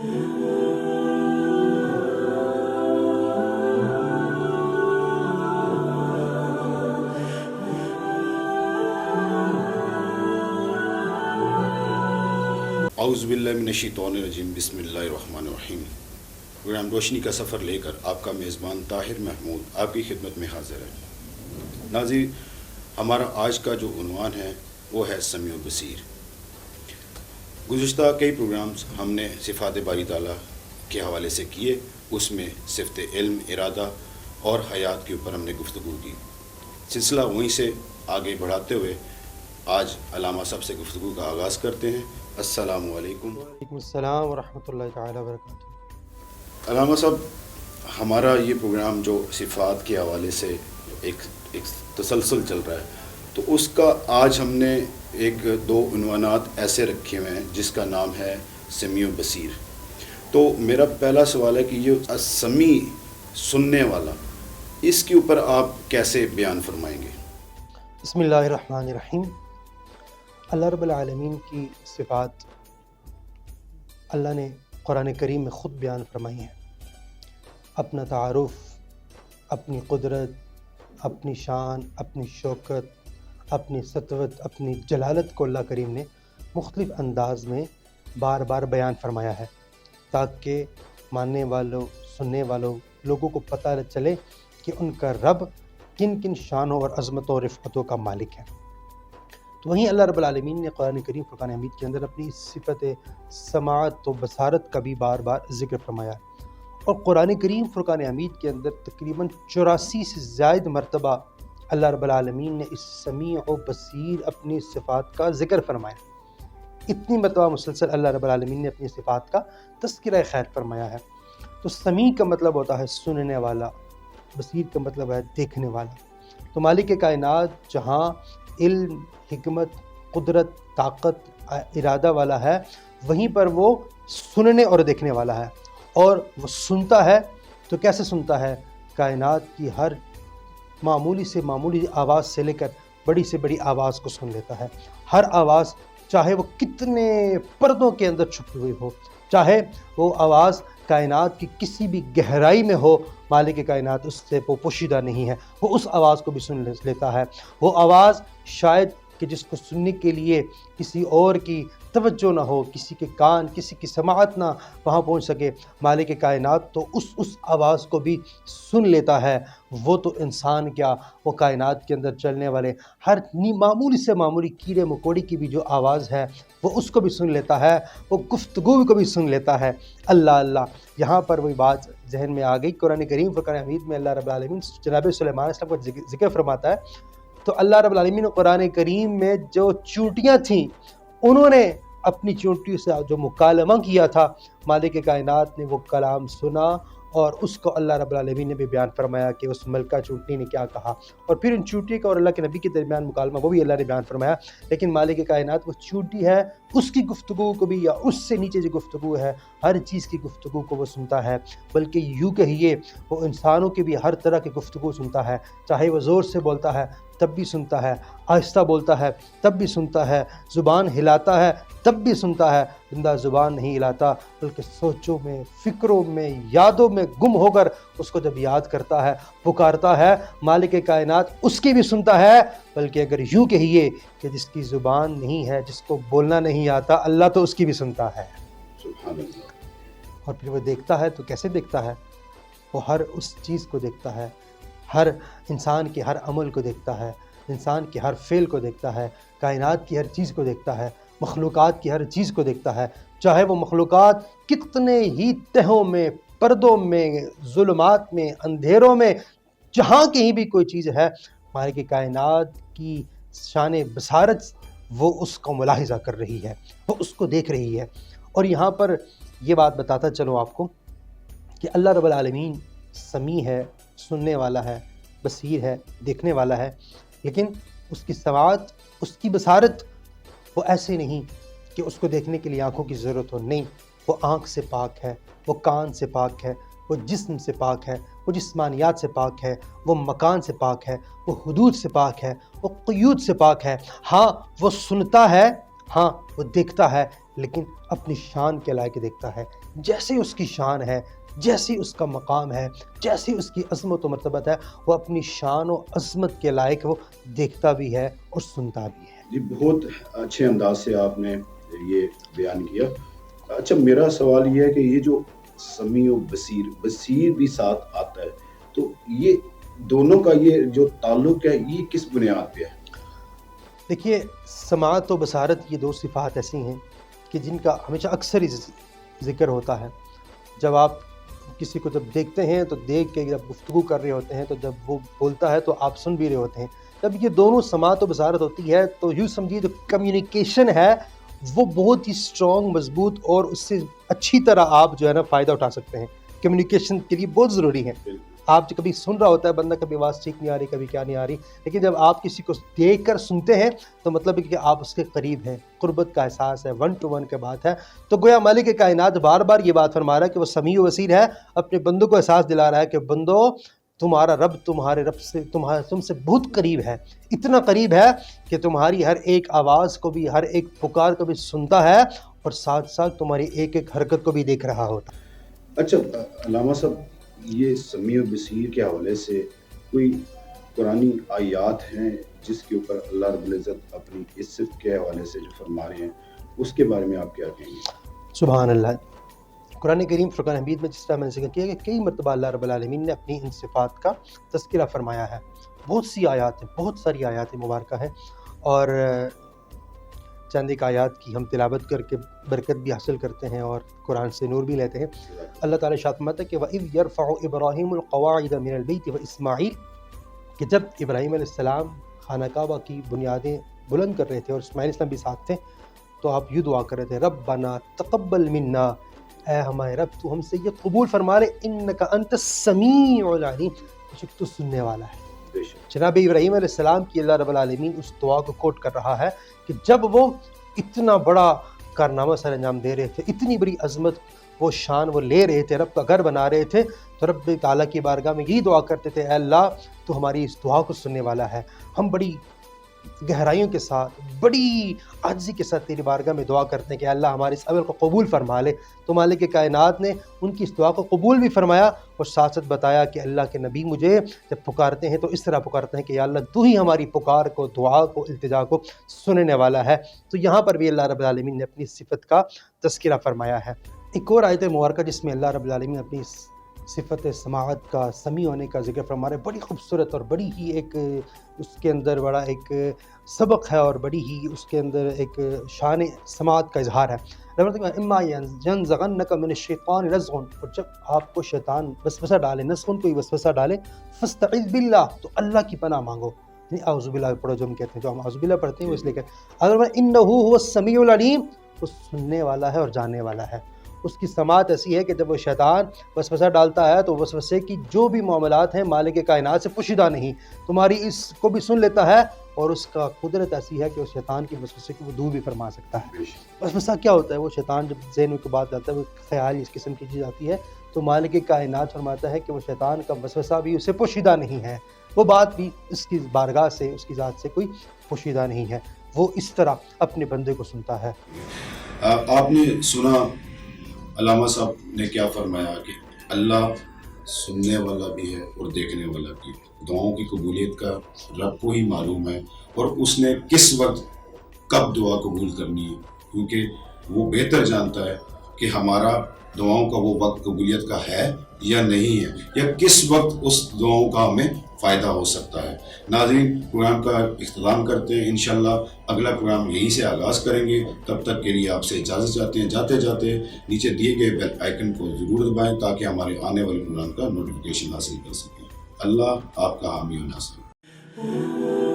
اعوذ باللہ من الشیطان الرجیم، بسم اللہ الرحمن الرحیم۔ پروگرام روشنی کا سفر لے کر آپ کا میزبان طاہر محمود آپ کی خدمت میں حاضر ہے۔ ناظرین، ہمارا آج کا جو عنوان ہے وہ ہے سمیع و بصیر۔ گزشتہ کئی پروگرامز ہم نے صفات باری تعالیٰ کے حوالے سے کیے، اس میں صفت علم، ارادہ اور حیات کے اوپر ہم نے گفتگو کی۔ سلسلہ وہیں سے آگے بڑھاتے ہوئے آج علامہ صاحب سے گفتگو کا آغاز کرتے ہیں۔ السلام علیکم۔ وعلیکم السلام ورحمۃ اللہ تعالیٰ وبرکاتہ۔ علامہ صاحب، ہمارا یہ پروگرام جو صفات کے حوالے سے ایک تسلسل چل رہا ہے، تو اس کا آج ہم نے ایک دو عنوانات ایسے رکھے ہوئے ہیں جس کا نام ہے سمیع و بصیر۔ تو میرا پہلا سوال ہے کہ یہ سمیع، سننے والا، اس کے اوپر آپ کیسے بیان فرمائیں گے؟ بسم اللہ الرحمن الرحیم۔ اللہ رب العالمین کی صفات اللہ نے قرآن کریم میں خود بیان فرمائی ہیں۔ اپنا تعارف، اپنی قدرت، اپنی شان، اپنی شوکت، اپنی سطوت، اپنی جلالت کو اللہ کریم نے مختلف انداز میں بار بار بیان فرمایا ہے، تاکہ ماننے والوں، سننے والوں لوگوں کو پتہ چلے کہ ان کا رب کن کن شانوں اور عظمتوں اور رفعتوں کا مالک ہے۔ تو وہیں اللہ رب العالمین نے قرآن کریم فرقان حمید کے اندر اپنی صفت سماعت و بصارت کا بھی بار بار ذکر فرمایا ہے، اور قرآن کریم فرقان حمید کے اندر تقریباً 84 سے زائد مرتبہ اللہ رب العالمین نے اس سمیع و بصیر اپنی صفات کا ذکر فرمایا۔ اتنی مرتبہ مسلسل اللہ رب العالمین نے اپنی صفات کا تذکرہ خیر فرمایا ہے۔ تو سمیع کا مطلب ہوتا ہے سننے والا، بصیر کا مطلب ہے دیکھنے والا۔ تو مالک کائنات جہاں علم، حکمت، قدرت، طاقت، ارادہ والا ہے، وہیں پر وہ سننے اور دیکھنے والا ہے۔ اور وہ سنتا ہے تو کیسے سنتا ہے؟ کائنات کی ہر معمولی سے معمولی آواز سے لے کر بڑی سے بڑی آواز کو سن لیتا ہے۔ ہر آواز، چاہے وہ کتنے پردوں کے اندر چھپی ہوئی ہو، چاہے وہ آواز کائنات کی کسی بھی گہرائی میں ہو، مالک کائنات اس سے وہ پوشیدہ نہیں ہے، وہ اس آواز کو بھی سن لیتا ہے۔ وہ آواز شاید کہ جس کو سننے کے لیے کسی اور کی توجہ نہ ہو، کسی کے کان، کسی کی سماعت نہ وہاں پہنچ سکے، مالک کائنات تو اس آواز کو بھی سن لیتا ہے۔ وہ تو انسان کیا، وہ کائنات کے اندر چلنے والے ہر معمولی سے معمولی کیڑے مکوڑی کی بھی جو آواز ہے وہ اس کو بھی سن لیتا ہے، وہ گفتگو کو بھی سن لیتا ہے۔ اللہ اللہ، یہاں پر وہی بات ذہن میں آ گئی۔ قرآن کریم فرقان حمید میں اللہ رب العالمین جناب سلیمان علیہ السلام کا ذکر فرماتا ہے، تو اللہ رب العالمین نے قرآن کریم میں جو چونٹیاں تھیں، انہوں نے اپنی چونٹیوں سے جو مکالمہ کیا تھا، مالک کائنات نے وہ کلام سنا، اور اس کو اللہ رب العالمین نے بھی بیان فرمایا کہ اس ملکہ چونٹی نے کیا کہا، اور پھر ان چونٹی کا اور اللہ کے نبی کے درمیان مکالمہ وہ بھی اللہ نے بیان فرمایا۔ لیکن مالک کائنات وہ چونٹی ہے، اس کی گفتگو کو بھی، یا اس سے نیچے جو گفتگو ہے، ہر چیز کی گفتگو کو وہ سنتا ہے۔ بلکہ یوں کہیے وہ انسانوں کی بھی ہر طرح کی گفتگو سنتا ہے، چاہے وہ زور سے بولتا ہے تب بھی سنتا ہے، آہستہ بولتا ہے تب بھی سنتا ہے، زبان ہلاتا ہے تب بھی سنتا ہے۔ بندہ زبان نہیں ہلاتا، بلکہ سوچوں میں، فکروں میں، یادوں میں گم ہو کر اس کو جب یاد کرتا ہے، پکارتا ہے، مالک کائنات اس کی بھی سنتا ہے۔ بلکہ اگر یوں کہیے کہ جس کی زبان نہیں ہے، جس کو بولنا نہیں آتا، اللہ تو اس کی بھی سنتا ہے۔ سبحان اللہ۔ اور پھر وہ دیکھتا ہے تو کیسے دیکھتا ہے؟ وہ ہر اس چیز کو دیکھتا ہے، ہر انسان کے ہر عمل کو دیکھتا ہے، انسان کے ہر فعل کو دیکھتا ہے، کائنات کی ہر چیز کو دیکھتا ہے، مخلوقات کی ہر چیز کو دیکھتا ہے، چاہے وہ مخلوقات کتنے ہی تہوں میں، پردوں میں، ظلمات میں، اندھیروں میں، جہاں کہیں بھی کوئی چیز ہے، مالک کائنات کی شان بصارت وہ اس کو ملاحظہ کر رہی ہے، وہ اس کو دیکھ رہی ہے۔ اور یہاں پر یہ بات بتاتا چلوں آپ کو کہ اللہ رب العالمین سمیع ہے، سننے والا ہے، بصیر ہے، دیکھنے والا ہے، لیکن اس کی سماعت، اس کی بصارت وہ ایسے نہیں کہ اس کو دیکھنے کے لیے آنکھوں کی ضرورت ہو، نہیں، وہ آنکھ سے پاک ہے، وہ کان سے پاک ہے، وہ جسم سے پاک ہے، وہ جسمانیات سے پاک ہے، وہ مکان سے پاک ہے، وہ حدود سے پاک ہے، وہ قیود سے پاک ہے۔ ہاں وہ سنتا ہے، ہاں وہ دیکھتا ہے، لیکن اپنی شان کے لائق دیکھتا ہے، جیسے اس کی شان ہے، جیسی اس کا مقام ہے، جیسی اس کی عظمت و مرتبت ہے، وہ اپنی شان و عظمت کے لائق وہ دیکھتا بھی ہے اور سنتا بھی ہے۔ جی بہت اچھے انداز سے آپ نے یہ بیان کیا۔ اچھا میرا سوال یہ ہے کہ یہ جو سمیع و بصیر بھی ساتھ آتا ہے، تو یہ دونوں کا یہ جو تعلق ہے یہ کس بنیاد پہ ہے؟ دیکھیے، سماعت و بصارت یہ دو صفات ایسی ہیں کہ جن کا ہمیشہ اکثر ہی ذکر ہوتا ہے۔ جب آپ کسی کو جب دیکھتے ہیں تو دیکھ کے، جب گفتگو کر رہے ہوتے ہیں تو جب وہ بولتا ہے تو آپ سن بھی رہے ہوتے ہیں۔ جب یہ دونوں سماعت و بصارت ہوتی ہے تو یوں سمجھیے جو کمیونیکیشن ہے وہ بہت ہی اسٹرانگ، مضبوط، اور اس سے اچھی طرح آپ جو ہے نا فائدہ اٹھا سکتے ہیں۔ کمیونیکیشن کے لیے بہت ضروری ہے۔ آپ جو کبھی سن رہا ہوتا ہے بندہ، کبھی آواز ٹھیک نہیں آ رہی، کبھی کیا نہیں آ رہی، لیکن جب آپ کسی کو دیکھ کر سنتے ہیں تو مطلب ہے کہ آپ اس کے قریب ہیں، قربت کا احساس ہے، 1 to 1 کے بات ہے۔ تو گویا مالک کائنات بار بار یہ بات فرما رہا ہے کہ وہ سمیع و بصیر ہے، اپنے بندوں کو احساس دلا رہا ہے کہ بندو، تمہارا رب تمہارے رب سے تم سے بہت قریب ہے، اتنا قریب ہے کہ تمہاری ہر ایک آواز کو بھی، ہر ایک پکار کو بھی سنتا ہے، اور ساتھ ساتھ تمہاری ایک ایک حرکت کو بھی دیکھ رہا ہوتا ہے۔ اچھا علامہ صاحب، یہ سمیع و بصیر کے حوالے سے کوئی قرآنی آیات ہیں جس کے اوپر اللہ رب العزت اپنی اس صفت کے حوالے سے جو فرما رہے ہیں، اس کے بارے میں آپ کیا کہیں گے؟ سبحان اللہ۔ قرآن کریم فرقان حمید میں جس طرح میں نے ذکر کیا کہ کئی مرتبہ اللہ رب العالمین نے اپنی ان صفات کا تذکرہ فرمایا ہے۔ بہت سی آیات ہیں، بہت ساری آیات مبارکہ ہیں، اور چند ایک آیات کی ہم تلاوت کر کے برکت بھی حاصل کرتے ہیں اور قرآن سے نور بھی لیتے ہیں۔ اللہ تعالیٰ ارشاد فرماتا ہے کہ وَإِذْ يَرْفَعُ إِبْرَاهِيمُ الْقَوَاعِدَ مِنَ الْبَيْتِ وَإِسْمَاعِيلُ، کہ جب ابراہیم علیہ السلام خانہ کعبہ کی بنیادیں بلند کر رہے تھے اور اسماعیل السلام بھی ساتھ تھے، تو آپ یوں دعا کر رہے تھے، ربنا تقبل منا، اے ہمارے رب تو ہم سے یہ قبول فرما لے، انک انت السمیع العلیم، بے تو سننے والا ہے۔ جناب ابراہیم علیہ السلام کی اللہ رب العالمین اس دعا کو کوٹ کر رہا ہے کہ جب وہ اتنا بڑا کارنامہ سر انجام دے رہے تھے، اتنی بڑی عظمت وہ شان وہ لے رہے تھے، رب کا گھر بنا رہے تھے، تو رب تعالیٰ کی بارگاہ میں یہی دعا کرتے تھے، اے اللہ تو ہماری اس دعا کو سننے والا ہے۔ ہم بڑی گہرائیوں کے ساتھ، بڑی عاجزی کے ساتھ تیری بارگاہ میں دعا کرتے ہیں کہ اللہ ہمارے اس عمل کو قبول فرما لے۔ تو مالک کائنات نے ان کی اس دعا کو قبول بھی فرمایا، اور ساتھ ساتھ بتایا کہ اللہ کے نبی مجھے جب پکارتے ہیں تو اس طرح پکارتے ہیں کہ یا اللہ تو ہی ہماری پکار کو، دعا کو، التجا کو سننے والا ہے۔ تو یہاں پر بھی اللہ رب العالمین نے اپنی صفت کا تذکرہ فرمایا ہے۔ ایک اور آیت مبارکہ جس میں اللہ رب العالمین اپنی صفت سماعت کا، سمیع ہونے کا ذکر فرما رہے، بڑی خوبصورت اور بڑی ہی ایک اس کے اندر بڑا ایک سبق ہے، اور بڑی ہی اس کے اندر ایک شان سماعت کا اظہار ہے۔ اما ینزغنک من الشیطان نزغ، اور جب آپ کو شیطان وسوسہ ڈالے، نزغ کوئی وسوسہ ڈالے، فاستعذ باللہ، تو اللہ کی پناہ مانگو، یعنی اعوذ باللہ پڑھو، جو ہم کہتے ہیں، جو ہم اعوذ باللہ پڑھتے ہیں وہ اس لیے کہ انہ هو السمیع العلیم، وہ سننے والا ہے اور جاننے والا ہے۔ اس کی سماعت ایسی ہے کہ جب وہ شیطان وسوسہ ڈالتا ہے تو وسوسے کی جو بھی معاملات ہیں مالک کائنات سے پوشیدہ نہیں، تمہاری اس کو بھی سن لیتا ہے، اور اس کا قدرت ایسی ہے کہ اس شیطان کی وسوسے کو وہ دور بھی فرما سکتا ہے۔ وسوسہ کیا ہوتا ہے؟ وہ شیطان جب ذہن میں کوئی بات آتا ہے، وہ خیال اس قسم کی چیز آتی ہے، تو مالک کائنات فرماتا ہے کہ وہ شیطان کا وسوسہ بھی اسے پوشیدہ نہیں ہے، وہ بات بھی اس کی بارگاہ سے، اس کی ذات سے کوئی پوشیدہ نہیں ہے، وہ اس طرح اپنے بندے کو سنتا ہے۔ آپ نے سنا علامہ صاحب نے کیا فرمایا کہ اللہ سننے والا بھی ہے اور دیکھنے والا بھی ہے۔ دعاؤں کی قبولیت کا رب کو ہی معلوم ہے، اور اس نے کس وقت کب دعا قبول کرنی ہے، کیونکہ وہ بہتر جانتا ہے کہ ہمارا دعاؤں کا وہ وقت قبولیت کا ہے یا نہیں ہے، یا کس وقت اس دعاؤں کا ہمیں فائدہ ہو سکتا ہے۔ ناظرین، پروگرام کا اختتام کرتے ہیں، انشاءاللہ اگلا پروگرام یہیں سے آغاز کریں گے۔ تب تک کے لیے آپ سے اجازت چاہتے ہیں۔ جاتے جاتے نیچے دیے گئے بیل آئیکن کو ضرور دبائیں تاکہ ہمارے آنے والے پروگرام کا نوٹیفیکیشن حاصل کر سکیں۔ اللہ آپ کا حامی و ناصر۔